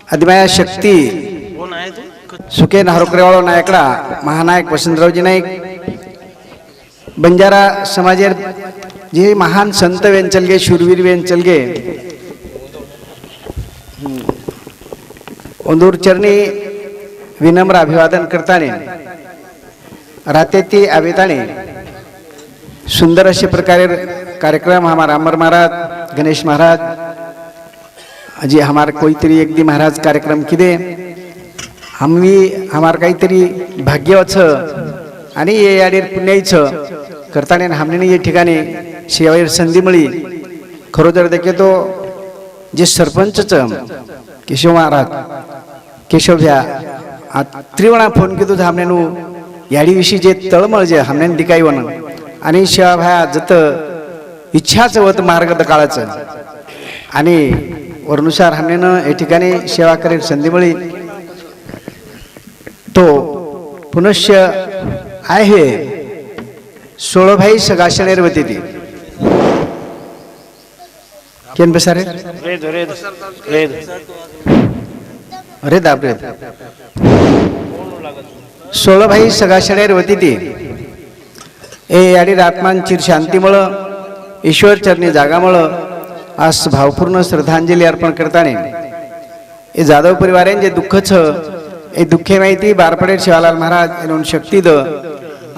अधिमाया शक्ती सुके नारोकरेवाळो नायकडा महानायक वसंतरावजी नाईक बंजारा समाजेर जे महान संत वेंचलगे शूरवीर वेंचलगे ओंदूर चरणी विनम्र अभिवादन करताने रातेती आवेताने सुंदर अशा प्रकारे कार्यक्रम हमारा अमर महाराज गणेश महाराज अजी हमार कोईतरी एक दी महाराज कार्यक्रम किदे हमवी हमार काहीतरी भाग्याचं आणि ये याडीर पुण्याईचं करताने हमने ये ठिकाणी शेवाईर संधी मिळी खरोदर देखे तो जे सरपंचचं केशव महाराज केशव भ्या त्रिवणा फोन किदो हमने नु याडी विषयी जे तळमळ जे हमने दिकाई वन आणि शेवा भया जत इच्छाच होत मार्ग दकाळाचं आणि वरनुसार हमने या ठिकाणी सेवा करेल संधी मिळी तो पुनश्य आहे सोळभाई सगाशणेर वती ती केन बसारे अरे दाबरे सोळभाई सगाशणेर वती ती ए याडी आत्मान चिर शांतीमुळ ईश्वर चरणी जागामुळ आज भावपूर्ण श्रद्धांजली अर्पण करताने ए जाधव परिवारांचे दुःखच ए दुःखे माहिती बारपडे शिवालाल महाराज म्हणून शक्ती द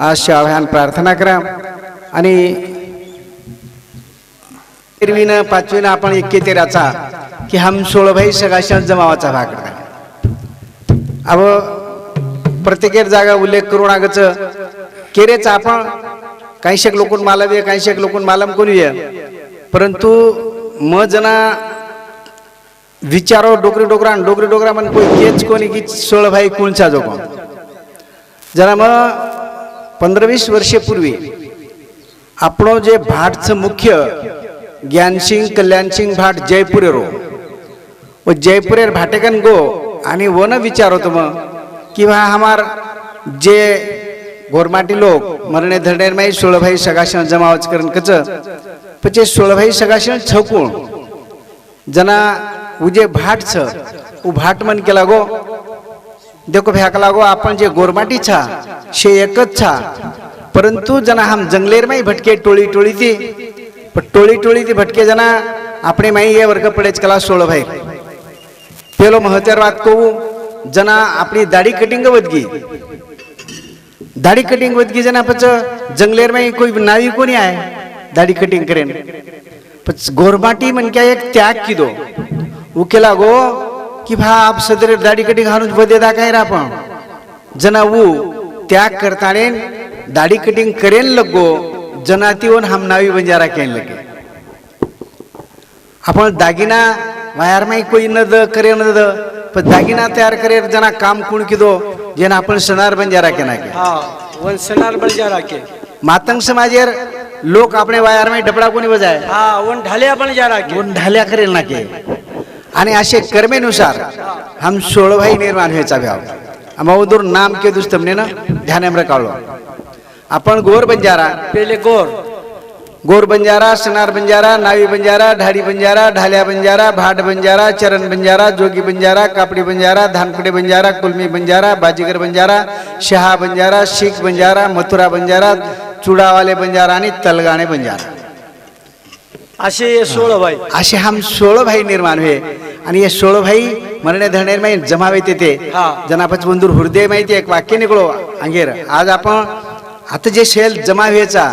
आज शिवाभयान प्रार्थना करा आणि तेरवीनं पाचवीनं आपण 71 की हम 16 भाई सगाशात जमावाचा भाग करता अब प्रत्येक जागा उल्लेख करून आगच केरेच आपण काही शेक लोकून मालवी काही शेक लोकून मालम कोणी परंतु म जना विचारो डोकरी डोकरा मन कोई केच कोणी की 16 भाई कोणचा जो कोण जरा मग 15-20 वर्षापूर्वी आपण जे भाटचं मुख्य ज्ञानसिंग कल्याणसिंग भाट जयपुरेरो व जयपुरेर भाटेकन गो आणि वन विचार होतो मग कि वहाँ हमार जे गोरमाटी लोक मरणे धरणे माही 16 भाई सगाशन जमावच करण कच पचे 16 भाई सगाशन छकून जना उजे भाट छ उ भाट मन केला गो देखो भ्याकला गो आपण जे गोरमाटी छा शे एकच छा परंतु जना हम जंगलेर माही भटके टोळी ती पण टोळी ती भटके जना आपणे माही ये वर्ग पडेच कला 16 भाई पेलो महत्तर बात को जना आपली दाढी कटिंग वदगी जना पच जंगलेर माही कोई नावी कोणी आहे दाढी कटिंग करेन पच गोरमाटी मन क्या एक त्याग की दो उकेला गो कि भा आप सदर दाढ़ी कटिंग हानुज बदेदा काय रापण जना वो त्याग करताने दाढ़ी कटिंग करेन लगो जनातीवन हम नावी बंजारा केन लगे आपण दागिना वायर में कोई न द करे न द पण दागिना तयार करे जना काम कोण की दो जेना आपण सनार बंजारा केना के हां वन सनार बंजारा के मातंग समाजेर लोक आपणे वायर में डबडा कोणी बजाय हां वन ढाल्या पण जारा के वन ढाल्या करेल ना के आणि असे कर्मेनुसार हम 16 भाई निर्माण व्हायचा भाव अमावदूर नाम के दुस तुमने ना ध्यान में रखालो आपण गोर बंजारा पहले गोर बंजारा सनार बंजारा नावी बंजारा ढाडी बंजारा ढाल्या बंजारा भाट बंजारा चरण बंजारा जोगी बंजारा कापड़ी बंजारा धानकुड़े बंजारा कुलमी बंजारा बाजीगर बंजारा शहा बंजारा शीख बंजारा मथुरा बंजारा चुड़ावाले बंजारा आणि तलगाणे बंजारा असे 16 भाई असे हम 16 भाई निर्माण हुए आणि ये 16 भाई मरणे धरणे में जमावे ते जनापच बंधूर हृदय माहिती एक वाक्य निघलो अंगेर आज आपण आता जे शेल जमा व्हायचा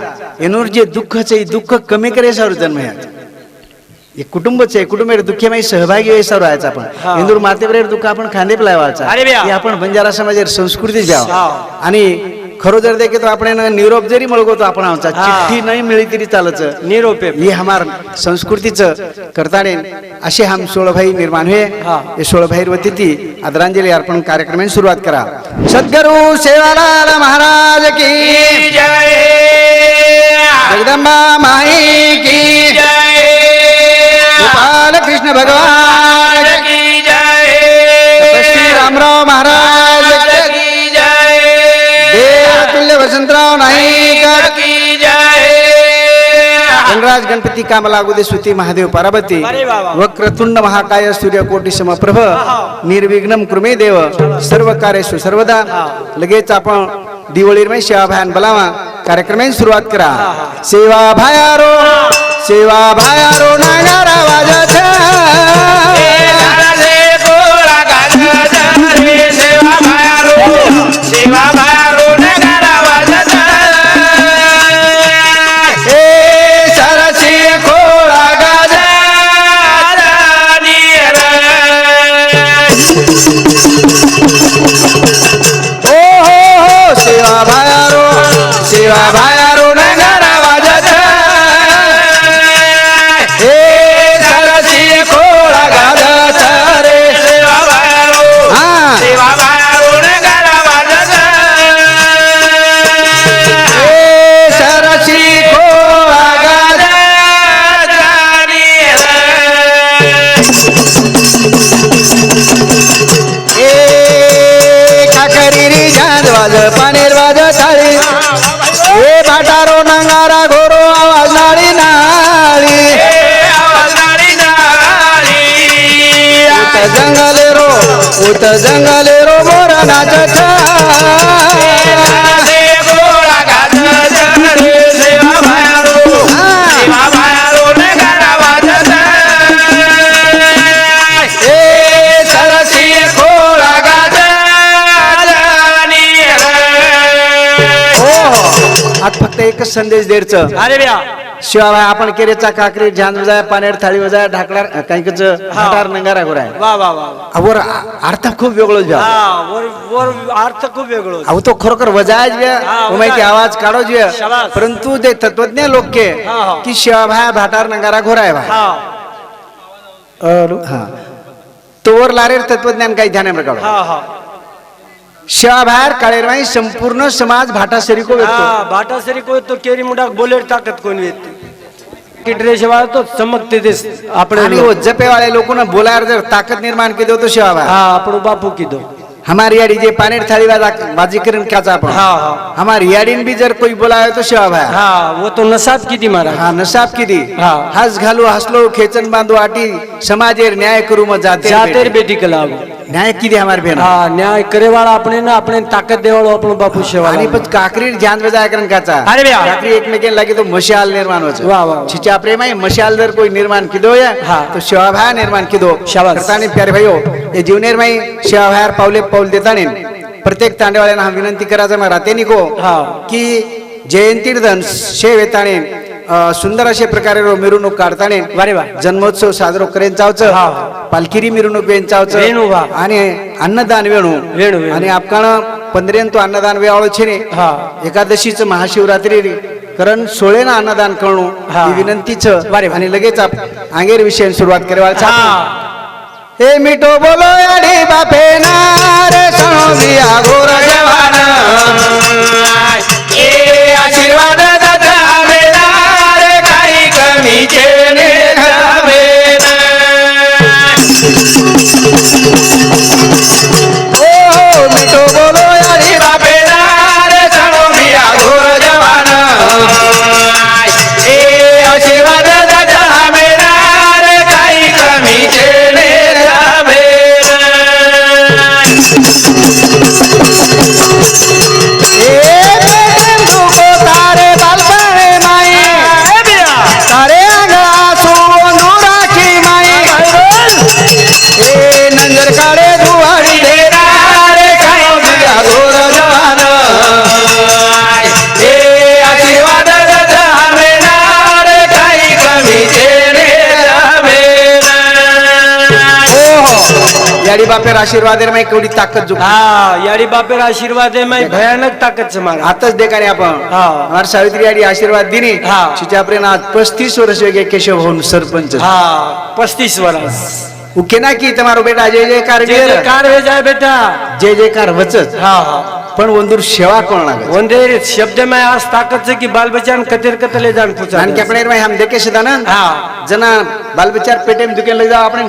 एनूर जे दुःखचे दुःख कमी करे सर जन्म हे कुटुंबचे कुटुंबेर दुःखे माही सहभागी व्हायचा राहायचा आपण इंदूर मातेवरेर दुःख आपण खांदे लावायचा हे आपण बंजारा समाजेर संस्कृती द्याव आणि खरो जर देखे तो आपण निरोप जरी मळगो तो आपण आमचा चिठ्ठी नाही मिळी तरी चालच निरोप हे हमार संस्कृतीचं करताने असे हम 16 भाई निर्माण हुए ये 16 भाई वती थी आदरांजलि अर्पण कार्यक्रम में शुरुआत करा सद्गुरु सेवालाल महाराज की जय जगदम्बा माई की जय गोपाल कृष्ण भगवान की जय श्री रामराव महाराज गणपती कामला लागू दे सुती महादेव पार्वती अरे वा वा. वक्रतुंड महाकाय सूर्यकोटी समप्रभ निर्विघ्नम कृमे देव सर्व कार्येषु सर्वदा. लगेच आपण दिवाळीमध्ये सेवाभान बोलावा कार्यक्रमाची सुरुवात करा. सेवा भायारो नागारा वाजत सेवा भायारो नगारा वाजत हे सरसी खोळा गाजत रे. सेवा भायारो नगारा वाजत हे सरसी खोळा गाजत ए काकरी रे झांज वाज पानेर वाज थाळी ए भाटारो नंगारा घोरो आवाज नाळी नाळी उत जंगले रो मोर नाचत आज फक्त एकच संदेश द्यायचं. अरे ब्या शिवाय आपण केरेचा काकरी झांज वजाय पानेर थाळी वजाय ढाकणार काहीच हातार नंगारा घोराय वा वा वा. वर अर्थ खूप वेगळो ज्या वर वर अर्थ खूप वेगळं अहो तो खरोखर वजाय ज्या माहिती आवाज काढो ज्या शाबास. परंतु ते तत्वज्ञ लोक के की शिवाभाया भाटार नंगारा घोराय बा हा तोवर लारेर तत्वज्ञान काही ध्यान काढो शिवाभायर काळेरवाई संपूर्ण समाज भाटा सरी को व्यक्त भाटा सरी को तो केरी मुडा बोलेर ताकत कोण व्यक्ती की ड्रेस वाला तो चमकते दिस आपण आणि वो जपे वाले लोगों बोलार जर ताकत निर्माण की दो तो शिवाभाय आपण बापू की दो हमारी याडी जे पानेर थाली बाजी करेन क्या आपण हमारी याडीन भी जर कोई बोलावे तो शिवाभाय वो तो नसाब किती मारा हा नसाब किती हस घालू हसलो खेचन बांधू आटी समाजेर न्याय करू मग जातेर बेटी कलाव न्याय किती हमारे बहन न्याय करे वाला अपने ना अपने ताकत देवाळो आपण बापू शेवा आणि पण काकरी ध्यान वेजाय करण काचा अरे बे काकरी एकमेकेन लागे तो मशाल निर्माण होच वाह वाह छिचा प्रेम है मशाल जर कोई निर्माण किदो या तो शिवाभाय निर्माण किदो शाबास करताने प्यारे भाईओ ये जीवनेर में शिवाभायर पावले पाऊल देताने प्रत्येक तांडेवाल्यांना हा विनंती करायचं मग रातेनी को की जयंती धन शेव येताने सुंदर अशा प्रकारे मिरवणूक काढताने जन्मोत्सव साजरो करेन चावचं पालखिरी मिरवणूक वेन चावचं आणि अन्नदान वेणू आणि आपण 15 तो अन्नदान वेळो छे ने एकादशीचं महाशिवरात्री कारण 16 ना अन्नदान करणू ही विनंतीच आणि लगेच आंगेर विषय सुरुवात करायला हे मिठो बोलो याडी बापे ना रे सणो दिया गोर जवान ए आशीर्वाद दाता मेला रे काही कमी चेने घावे ओ मिठो बोलो याडी बापे ना रे सणो दिया गोर जवान ए आशीर्वाद दाता मेला रे काही कमी चेने तारे बालपणे माई तारे आसू राखी माई हे नंजर काळे धुवाडी रे घोर जवान हे आशीर्वाद रे काही कमी याडी बापेर आशीर्वाद में केवढी ताकद जो याडी बापेर आशीर्वाद में भयानक ताकद से मारा आताच देखा रे आपण हमार सावित्री याडी आशीर्वाद दिनी चिचाप्रेन आज 35 वर्ष वेगे केशव होऊन सरपंच 35 वर्ष उकेना की तुम्हारो बेटा जय जयकार हो जाए बेटा जय जयकार वचच पण वंदूर सेवा कोण लागे वंदेर शब्द में आज ताकत से की बाल बच्चा कतेर कतले जान पूछा आणि कपणेर में हम देखे सदा ना जना बाल बच्चा पेटेम दुकेन लई जाव आपण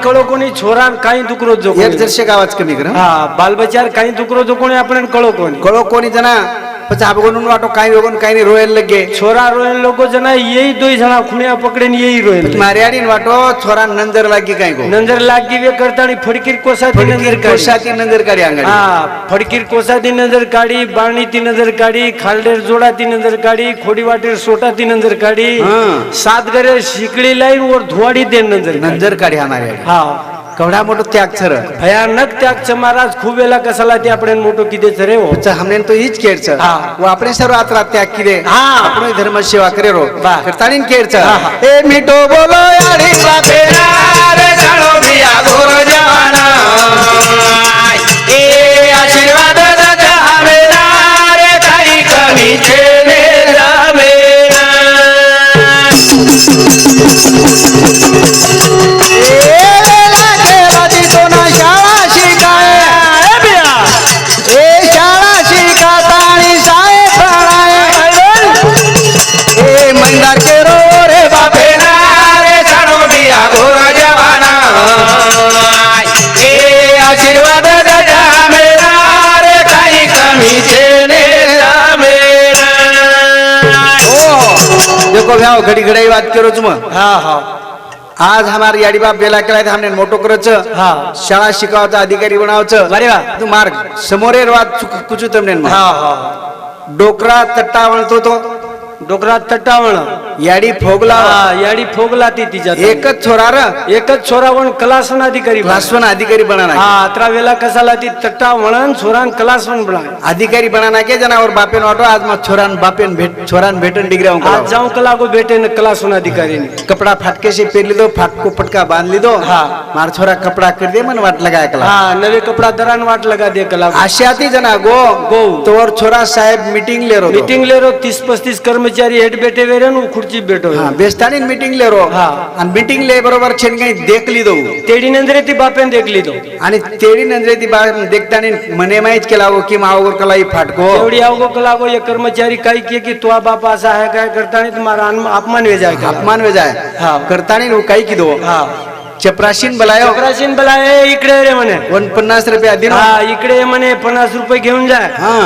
कळो कोणी छोरान काही दुकरो जो एक जरशे गावाच कमी कर बाल बच्चा काही दुकरो जो कोणी आपण कळो कोणी जना પછી આ ભગવાન વાટો કાંઈ વગન કાંઈ નહીં રોયલ લગે छोरा रोयन लोगो जना यही दो जना खुणिया पकड़े ने यही रोयन માર્યાડી વાટો છોરા નંદર લાગી કાંઈ ગો नंजर लागी वे करतानी फड़कीर कोसाती नंजर काढी કોશાતી નંદર કાઢી આંગળી हा फड़कीर कोसाती नंजर काढी बाणीती नंजर काढी खालडेर जोडाती नंजर काढी खोडी वाटेर सोटाती नंजर काढी हां. सात घरे शिकड़ी लाईन और धुवाडी दे नंजर काढी. નંદર કાઢી આ માર્યાડી हा કવડા મોટો ત્યાગ છર भयानक त्याग छ महाराज खूप वेळा कसाला ते आपण मोठो किदे छरे हो अच्छा हमने तो ईच केर छ हा. वो अपने सर्व आत्रा त्याग किदे हा. આપણો ધર્મ સેવા કરે રો વાહ. કરતાની કેર छ હા, હા. એ મીઠો બોલો યાડી બાપેરા રે જાણો ભિયા ગોર જવાના એ આશીર્વાદ દાદા હમેરા રે કાઈ કમી છે ને રામેરા देखो भैया घड़ी घड़ी बात करो तुम हा हा आज हमारे याडी बाप बेला केलाय हमने मोठो करच हा शाळा शिकवायचा अधिकारी बनावच अरे वा तू मार्ग समोरे वाद कुचू तमने हा हा डोकरा तट्टा वळतो तो डोकरा तट्टावण याडी फोगला हा याडी फोगलाती तिच्या एकच छोरा र एकच छोरावण कलासन अधिकारी बना. क्लासवन अधिकारी बनाना हा अत्रा वेळा कसाला ती तट्टावण छोरान कलासन बना अधिकारी बनाना के जनावर बापेन वाटो आज मग छोरान बापेन भेट छोरान भेटन डिग्री आज जाऊं कलागो बेटे न कलासन अधिकारी ने कपड़ा फाटके से पेर ली दो फाटको पटका बांध ली दो हाँ. मार छोरा कपड़ा कर दे मन वाट लगाया कला हा नवे कपडा दरान वाट लगा दे कलागो आशियाती जना गो गो. तोवर छोरा साहेब मीटिंग ले रो मीटिंग ले रो 30-35 कर्मचारी हेड बेटे वेरे न खुर्ची बेटो हाँ बेस्तानी मीटिंग ले रो हाँ. आणि मीटिंग ले बरोबर छेन काही देख ली दो तेडी नंदरे ती बापेन देखली दो आणि तेडी नंजरे ती देखतानी मने माहित केला हो की मावर कला ही फाटको एवढी अवगो कलागो ये कर्मचारी काय की तू बाप असा आहे काय करता नाही तुम्हाला अपमान वे जाय का अपमान वे जाय हाँ. करतानी नु काही की दो हा चपराशीन बलायो चपराशीन बला ए इकडे रे म्हणे 50 रुपया दिन हा इकडे ये म्हणे 50 रुपये घेऊन जाय हाँ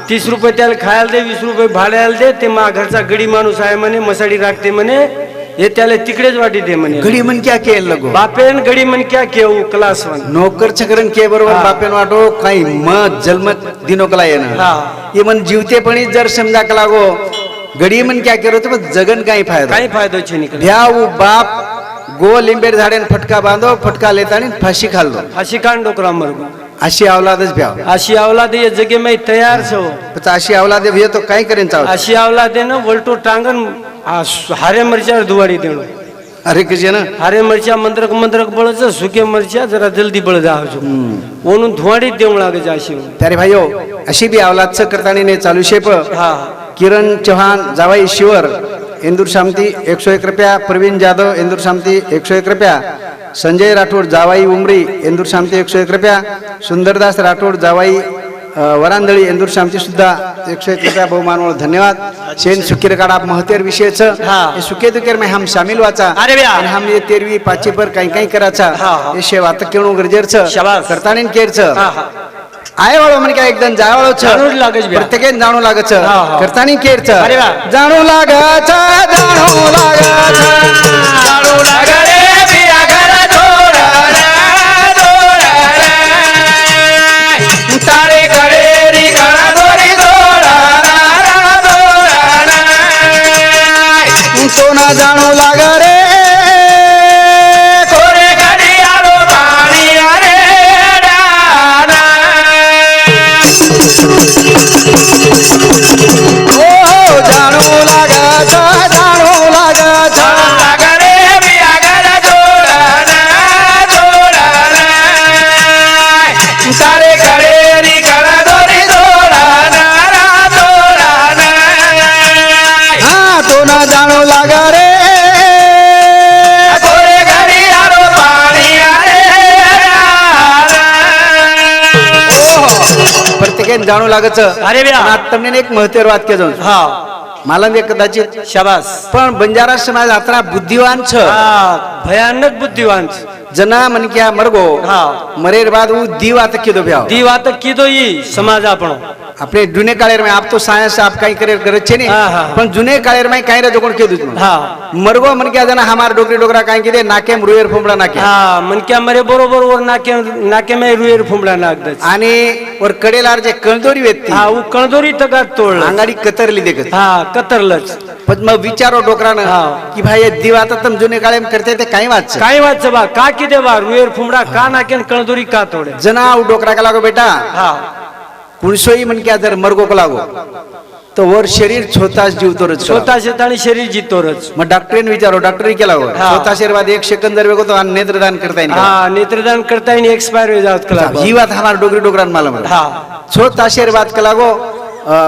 30 रुपये त्याला खायला दे 20 रुपये भाड्याला दे ते मा घरचा गडी माणूस आहे म्हणे मसाडी राखते म्हणे हे त्याला तिकडेच वाटी दे म्हणे घडी मन क्या केल लगो बापेन गडी म्हण क्या केऊ क्लास वन नोकर चकरन के बरोबर हा. बापेन वाटो काही मत जन्मत दिनो कला येणं हा. ये मन जीवते पण जर समजा कला गो गडी मन क्या केरो तो जगन काही फायदा काही फायदो छे निकले ध्याऊ बाप गो लिंबेर झाडेन फटका बांधो फटका लेतानी फाशी खाल्लो अशी कान डोकरा मरगो अशी अवलादच भ्याव अशी अवलाद ये जगे में तयार छो पण अशी अवलादे भ्यो तो काय करेन चाव अशी अवलाद न वलटो टांगन हारे मरच्या दुवाडी देणो अरे कजे ना हारे मरच्या मंत्रक मंत्रक बळच सुके मरच्या जरा जल्दी बळ जावજો ओनून धुवाडी देऊ लागे जाशी त्यारे भाईयो अशी बी अवलादच करतानी ने चालू शेप हा किरण चौहान जावाई शिवर इंदूर शांती 101 रुपया प्रवीण जाधव इंदूर शांती 101 रुपया संजय राठोड जावाई उमरी इंदूर शांती 101 रुपया सुंदरदास राठोड जावाई वरांदळी इंदूर शांती सुद्धा 101 रुपया बहुमान धन्यवाद शेन सुकेर काढा महत्वर विषय हाँ. सुके दुकेर में हम शामिल वाचा अरे व्या. आणि हम ये 13वी 5वी पर काही काही कराचा हाँ, हाँ. हे शेवा आता केणो गरजेचं शाबास. करतानी केरच हा हा आय वाळो म्हणजे काय एकदम जाय वाळो जाणून लागच ब्या. प्रत्येक जाणू लागच हा, हा. करतानी केरच अरे वा. जाणू लागच जाणू लागच जाणू लाग रे बिया घर दोराला दोराला तारे करे री गळा दोरी दोराला दोराला तो ना जाणू लाग रे कोरे घडियाळो पाणी रे डाना ओ जाणू लागच जाणू लागच लाग रे बिया घर दोराला दोराला तारे करे री गळा दोरी दोराला दोराला हा तो ना जाणू लाग रे कोरे घडियाळो पाणी रे प्रत्येकाने जाणू लागच अरे व्या. તમને એક મહત્વનું વાત કહેજો हा मला बी कदाचित शाबास पण बंजारा समाज आता बुद्धिवान छ हा भयानक बुद्धिवान जना मन क्या मरगो હા मरेर बाद वो दी વાત કીધો ભ્યા દી વાત કીધો ઈ સમાજ આપણો આપણે જૂને કાળેરમાં આપ તો સાયન્સ આપ કઈ કરે કરે છે ને હા, હા. પણ જૂને કાળેરમાં કઈ રજો કોણ કીધું તું હા મરગો मन क्या जना हमार डोकरी डोकरा कहीं कीधे नाकेम रुएर फुमडा नाके हा मनक्या मरे बरोबर वर नाके में रुएर फुंबडा नाक दच आणि वर कडेलार जे कळदोरी व्यक्ती हा उ कणदोरी तगात तोडलं अंगाडी कतरली देखत हा कतरलच पण मग विचारो डोकरानं हा. की भाई हे दिवा आता तुम जुने काळे में करते ते काही वाच काय वाच बा का किदे बा रुएर फुंबडा का नाके कणदोरी का तोडे जना उ डोकरा का लागो बेटा हा कुणसोई मन क्या जर मरगो को लागो तो वर शरीर छोताच जीव तोरच स्वतः शेतानी शरीर जितोरच मग डॉक्टरीने विचारो डॉक्टरी केला हो हा. छोटा शरीर बाद 1 सेकंद जर वेगो तो नेत्रदान करता येईल हा नेत्रदान करता येईल एक्सपायर हो जात कला ही बात हमार डोगरी डोकरान मालूम हा छोटा शरीर बात का लागो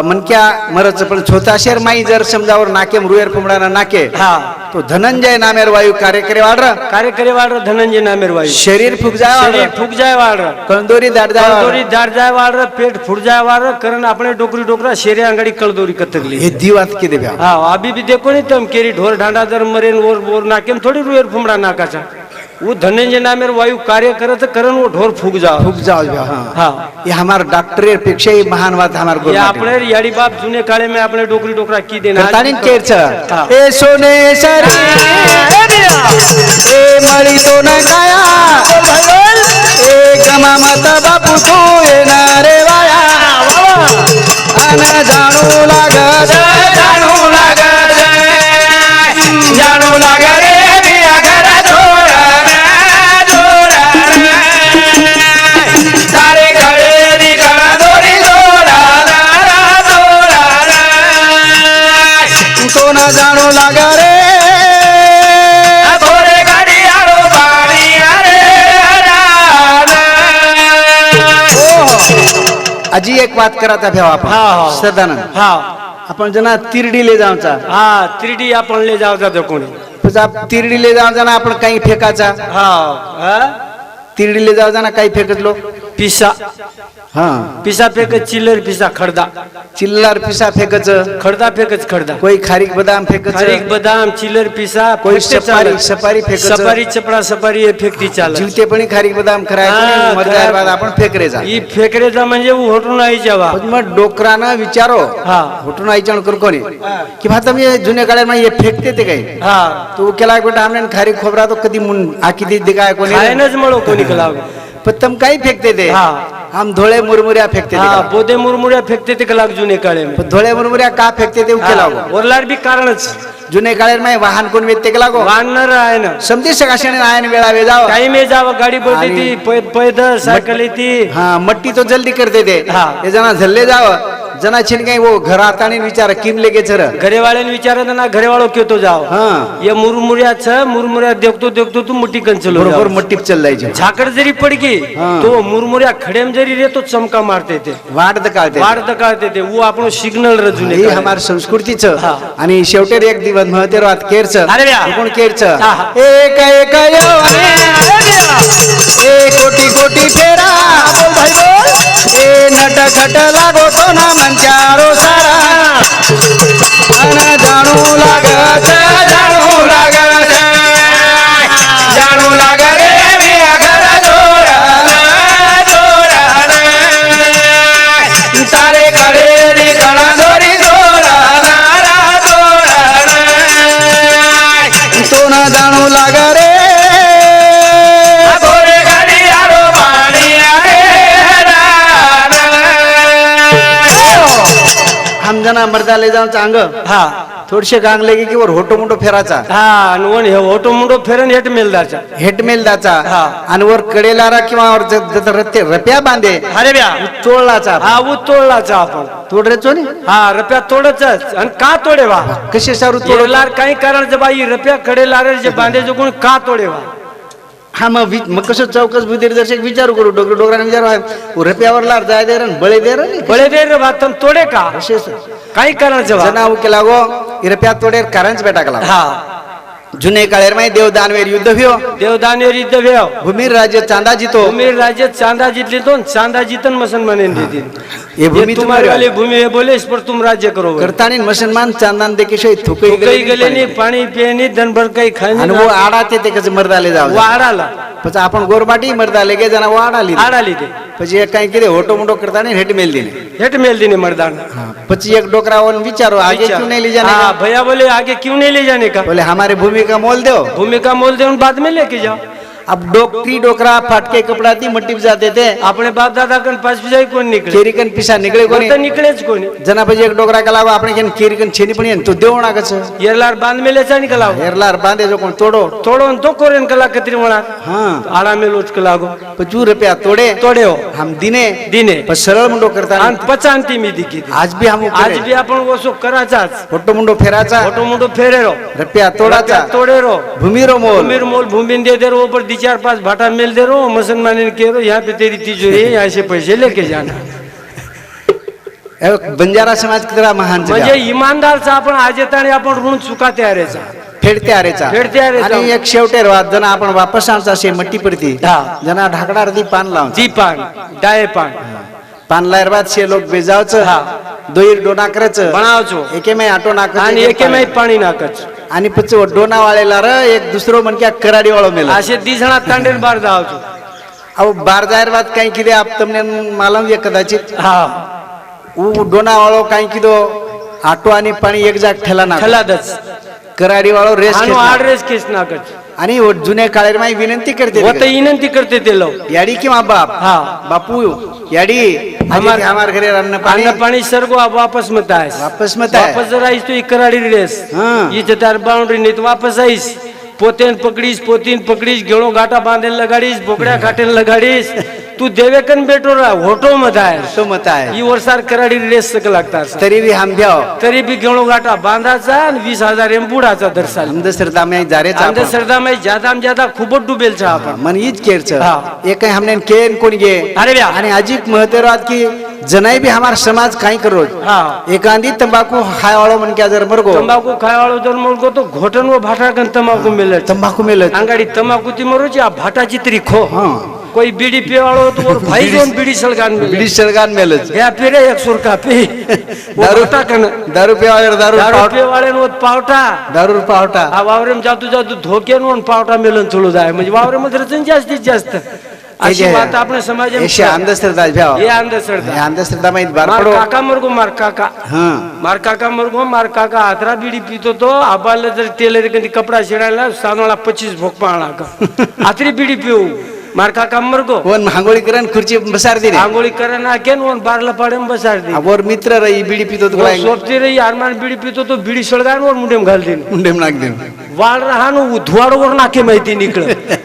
मन क्या मरच पण छोटा शरीर माई जर समजावर नाकेम रुएर फुमडाना नाके हा तो धनंजय नामेर वायू कार्य करे वाढ कार्य करे वाढ धनंजय नामेर वाई शरीर फुग जाय शरीर फूक जाय वाढ कंदोरी दाट जाय कळदोरी दाट जाय वाढ पेट फुट जाय वाढ कारण આપણે ડોકરી ડોકરા શેરે આંગડી કળદોરી કતરલી हे दिवात किती भ्या હા અભી भी देखो नहीं तुम केरी ढोर ढांडा दर मरेन ओर बोर नाकेम थोड़ी रुएर फुमड़ा नाकाचा वो धनंजय नामेर वायू कार्य करत करण वो ढोर फूक जाओ फुग जाओ भ्या हां हा ये हमार डॉक्टरेर पेक्षाही महान बात हमार ये गुरु આપણે याडी बाप जुने काळे में આપણે ડોકરી ડોકરા की देना करतानी केरच हा. ए सोने शरीर ए मळी तो न काया ए गमा मत बापू तू येणार रे वाया अन जाणू लागत जाणू लागत जाणू लागत रे बिया घर जोडा जोडा तारे खडे री गळा दोरी जोडा जोडा तो न जाणू लाग रे थोडे गाडी आडो पाणी अरे अजी एक बात कराता भ्यावा आपण हा, हा. सदानंद हा आपण जना तिरडीले जाऊचा हा 3D आपण ले जाव जातो कोणी પછી આપ तिरडीले जाऊ जाना आपण काही फेकाचा हा हा तिरडीले जाऊ जाना काही फेकतलो पिसा हा पिसा फेकत चिल्लर पिसा खडदा चिल्लार पिसा फेकच खडदा फेकच खडदा कोई खारीक बदाम फेकच खारीक बदाम चिल्लर पिसा कोई फेकते सपारी चालत. सपारी फेकच सपारी चपडा सपारी हे फेकती चालत जीवते पण खारीक बदाम खराय हा, मरदार खराय. बाद आपण फेकरेचा ही फेकरेचा म्हणजे होटून नाही जेवा पण मग डोकरानं विचारो हा होटून आईच्याण कर कोणी की भाता मी जुन्या काळात हे फेकते ते काही हा तू केला बेटा हमने खारीक खोबरा तो कधी मुन आखी दे काय कोणी खायनच मळो कोणी कलाव पण तम काही फेकते ते हा. हम धोळे मुरमुऱ्या फेकते ते हा का? बोदे मुरमुऱ्या फेकते ते कलाक जुने काळे में पण धोळे मुरमुऱ्या का फेकते ते केला हा, वरलार बी कारणच जुने काळात माय वाहन कोण वेचते केला गो वाढणार आहे ना समजी सकाशने आयन वेळा वे जाव काही मे जावं गाडी बोलते आणि- ती पैदल सायकल येते हा मट्टी तो जल्दी करते ते हा. ते जना झल्ले जाव जना छिन काही वो घरात आणि विचार किम लेके चर घरेवाळ्याने विचारत ना घरेवाळो क्यों जाव हा ये मुरमुऱ्या देखतो देखतो तू मुठी कंचलो बरोबर मट्टीप चल जायचे झाकड जरी पडगी हा. तो मुरमुऱ्या खडेम जरी रे तो चमका मारते ते वाट दकाळते वाढ दकाळते ते वो आपण सिग्नल रजून हे हमार संस्कृतीच हा. आणि शेवटेर एक दिवस महते रात केरच अरे व्या. कोण केरच हा, हा. एक एक यो ए कोटी कोटी फेरा ए नट खट लागो तो ना मंचारो सारा अन जाणू लागत जाणू लागत जाणू लाग रे बिया घर जोडा जोडा तारे खडे रे कणा दोरी जोडा जोडा तो ना जाणू लाग रे थोडे गाडी आडो पाणी हम जना मर्दाले जाऊन चांग हा थोडशे गांग लगे की वर होटो मोठो फेराचा हा वन हे ओटो मुंडो फेरन हेट मेलदाचा हेटमेल दाचा हा. आणि वर कडेलारा किंवा वर रत्ते रप्या बांधे अरे ब्या चोळलाचा हा वो तोडलाचा आपण तोड रे चोनी हा रप्या तोडच आणि का तोडे वा कसे सारू तोड तोडलार काही कारण बाई रप्या कडे लारे जे बांधे जो कोण का तोडे वा हा मग कसं चौकस बुद्धी दर्शक विचारू करू डोकराने विचारू रप्यावर लार जाय दे रन बळे दे रन बळे दे रे बातन तोडे का काही कारण जना केला गो रप्या तोडे कारणच बेटा कला हा जुने काळेरमाई देव दानवेर युद्ध व्यो देवदानेर युद्ध व्याव भूमीर राज्य चांदा जितो भूमी राज्य चांदा जीतली तो चांदा जीतन मुसलमान देती ये भूमि तुम्हारी तुम्हारी वाली भूमि है बोले इस पर तुम राज्य करो करतानी मुसलमान चांदान देखे शोय थुकई कई गेले नाही पाणी पिणे धनभर काही खाणे आणि वो आडा ते कसे मर्दाले जाव वाडाला પછી आपण गोरबाटी मर्दाले गे जना वाडा ली आडाली ते પછી એક કઈ કીધે હોટો મોટો કરતા ને હેટ મેલ દીને हेट मेल दिने मर्दान પછી એક डोकरावन विचारो आगे क्यों नहीं ले जाने हाँ भैया बोले आगे क्यों नहीं ले जाने का बोले हमारे भूमि का मोल दो भूमि का मोल दे बाद में लेके जाओ अब डोकरी डोकरा फाटके कपड़ा थी मट्टी जाते थे अपने बाप दादा कन पास भी जाई कोण निकले केरिकन पिसा निकळे कोण कोणी तर निकलेच कोणी जना પછી એક ડોકરા કલાવા આપણે કેન કેરિકન છેની પણ તો દેવણા કછ येरलार बांध मेलेचा निकलाव हेरलार बांधे जो कोण तोडो तोडून तो कोरेन कला कत्री म्हणा हां आळा मेलोच कलागो 50 रुपया तोडे तोडे हो हम दिने दिने पण सरळ मुंडो करता आणि पचांती मी दिकी आज भी हम आज भी आपण वसो कराचाच फोटो मुंडो फेराचा मोठो मोठो फेरेरो रुपया तोडाचा तोडेरो भूमीरो मोल भूमिर मोल भूमिन दे दे रो ऊपर 4-5 भाटा मिल दे रो मुसलमान के रो यहाँ पे तेरी तिजोरी है यहाँ से पैसे लेके जाना बंजारा समाज कितना महान म्हणजे इमानदारचा आपण आजेताने आपण ऋण चुका तयारेचा फेडते आरेचा फेडते आरेचा. आणि एक शेवटे रात जना आपण वापस आणचा शे मट्टी पडती हा. जना ढाकडा अर्धी पान लावून दीपान डाये पान पान लायर बाद शे लोक बेजावच हा. दोईर डोना करच बनावचो एके में आटो नाकच आणि एके माहित पाणी नाकच आणि पच डोना वाळेला र एक दुसरो मनक्या कराडी वाळो मेला असे दिसणा तांडेल बार जावचो अब बार जायर बाद काही किदे आप तमने मालूम ये कदाचित हा उ डोना वाळो काही किदो आटो आणि पाणी एक जाग ठेला ना खलादच कराडी वाळो रेस आणि खेचना. आडरेस केस नाकच आणि वो जुने काळेर माई विनंती करते होत विनंती करते ते लोक याडी किंवा बाप हा बापू याडी हमार घरे अन्न पाणी अन्न पाणी सर्व वापस मत आहे वापस मत आहे वापस जर आईस तू कराडी रेस हां. इथे तार बाउंड्री नीत वापस आईस पोतेन पकडीस पोतीन पकडीस गेळो गाठा बांधेल लगाडीस बोकड्या खाटेल लगाडीस तू देवेकन बेटो रा होटो मत आहे तो मत आहे ही वर्षार कराडी रेस सक लागतात तरी बी हम भ्याव तरी बी गेळो गाठा बांधाचा आणि 20,000 एम्बुडाचा दर्शाल अंधश्रद्धा में जारेचा अंध श्रद्धा में ज्यादा खूपच डुबेल छा आपण मन हीच केरच हा. एक काही हमने केन कोण गे अरे व्या. आणि अजीब महत्वरात की जनाई भी हमार समाज काही करो हा एकांदी तंबाकू खाय वाळो मन क्या जर मरगो तंबाकू खायवाळो जर मुलगो तो घोटन व भाटा कन तंबाकू मिळत तंबाकू मेलत अंगाडी तंबाकू ती मरोची आ भाटाची तरी खो हां कोई बीड़ी पिए वालो तो और भाई जोन बीड़ी सलगान में बिडी सरगान मेलत या फिर 100 का पी दारू दारू कन दारू पिवावर दारू दारू पावटा पिए वाले नो पावटा दारू पावटा आ वावरेम जातू जातू धोके नो पावटा मिलन चलो जाय म्हणजे वावरे मध्ये रचन जास्तीत जास्त अशी बात आपण समाजात एशे अंधश्रद्धा भ्याव हे अंधश्रद्धा हे अंधश्रद्धा माहित बार मार पडो काका मरगो मार काका हां मार काका आतरा बीड़ी पीतो तो आबाला जर टेलर कधी कपडा शिडायला सानवाला 25 भोक पाळा का आतरी बीड़ी पिऊ मार काका मरगो कोण महागोळी करण खुर्ची बसार दिली आंघोळी करे ना केन वन बारला पाडे बसार दे अबोर मित्र रही बिडी पितो तो काय सोपती रे आरमान बीड़ी पीतो तो बीड़ी सळगान वर मुंडेम घाल दिन मुंडेम नाक दिन वाळ राहन उधवाड वर नाके माहिती निकळ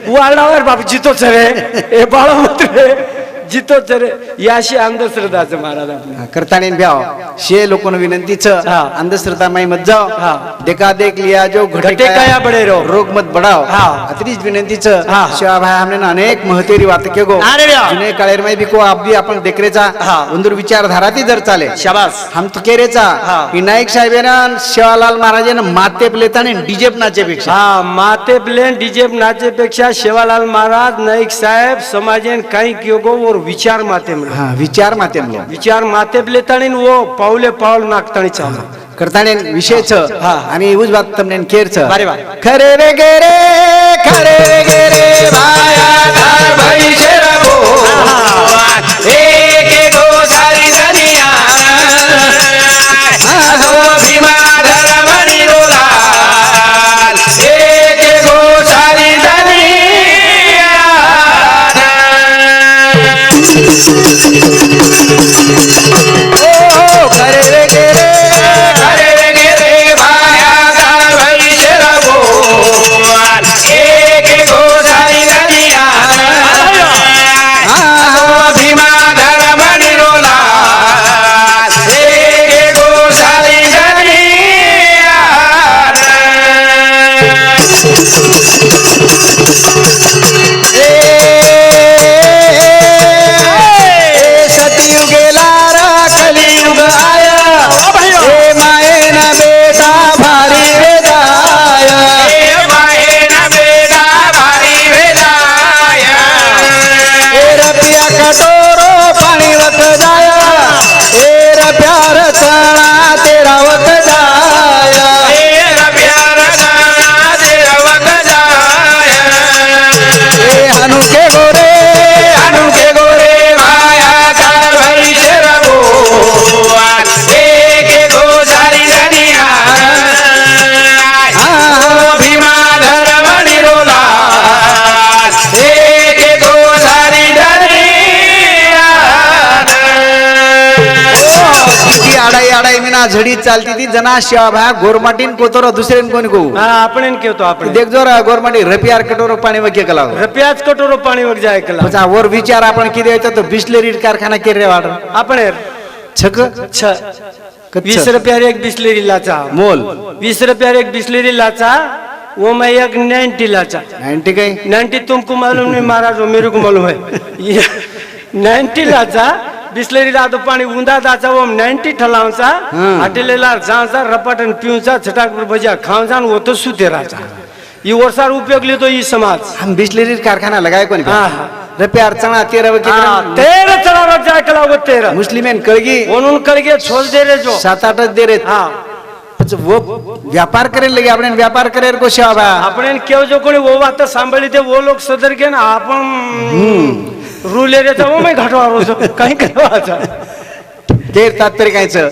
वाळावर बाप जितो चरे ए बाळा मत जितो चरे याशी अंधश्रद्धाचं महाराज आपले करताने भ्याव शे लोकों विनंतीच हा. अंधश्रद्धा माई मत जाओ हा. देखा देख लिया जो घटे काया बडे रो रोग मत बढ़ाओ हा. अतिरिच विनंतीच हा. शिवा भाई हमने अनेक महत्वाची वात के गो अरे व्या. जुने काळेर माई बिको आप भी आपण देखरेचा हा. उंदूर विचारधाराती जर चाले शाबास हम तो केरेचा हा. विनायक साहेबांना शिवालाल महाराजांना मातेप लेताने डीजेप नाचेपेक्षा हा माते प्लेन डीजे नाचेपेक्षा शेवालाल महाराज नाईक साहेब समाजेन काही कियोगो वर विचार माते म्हणून हा विचार माते म्हणून विचार माते प्लेतानी वो पावले पावल नाकतानी चालू करताने विषयच हा. आणि उज बात तमने केरच बारे बा. खरे रे गेरे खरे रे गेरे भाया धार भई शेरगो एक गो सारी दुनिया आहो भीमा धर्मनी रोलाल एक गो सारी ओ खरे रे गेरे खरे गेरे भाया धार भई शेरगो एक गो सारी दुनिया आहो भीमा धर्मनी रोलाल एक गो सारी सतयुगेला वाडाई मिना झडी चालती ती जना शिवा गोरमाटीन कोतोर दुसरेन कोणी को हा आपण एन केतो आपण देख जोर गोरमाटी रपियार कटोरो पाणी वगे कला रपियाच कटोरो पाणी वग जाय कला अच्छा वर विचार आपण किती येतो तो बिस्लेरी कारखाना केरे वाड आपण छक 20 रुपयार एक बिस्लेरी लाचा मोल 20 रुपयार एक बिस्लेरी लाचा वो मैं एक 90 लाचा 90 काय 90 तुमको मालूम नहीं महाराज वो मेरे को मालूम है ये 90 लाचा बिस्लेरी ला तो पाणी उंदा दाचा वो 90 ठलावचा हटेलेला जाचा रपाटन पिऊचा छटाक भजिया खावचा वो तो सुते राचा ये वर्षार उपयोग लेतो ये समाज हम बिस्लेरी कारखाना लगाए कोणी हाँ हाँ रपियार चणा 13 वगे 13 चला रख जाए कला वो 13 मुस्लिमेन कळगी उन करके छोड़ दे रे जो 7-8 दे रे हाँ वो व्यापार करेल लगे आपण व्यापार करेल को शेवा आपण केव जो कोणी वो बात सांभाळी ते वो लोक सदर के ना आपण रूल रे वो मैं घटवा रोज काही करवाचा ते तात्पर्य कायचं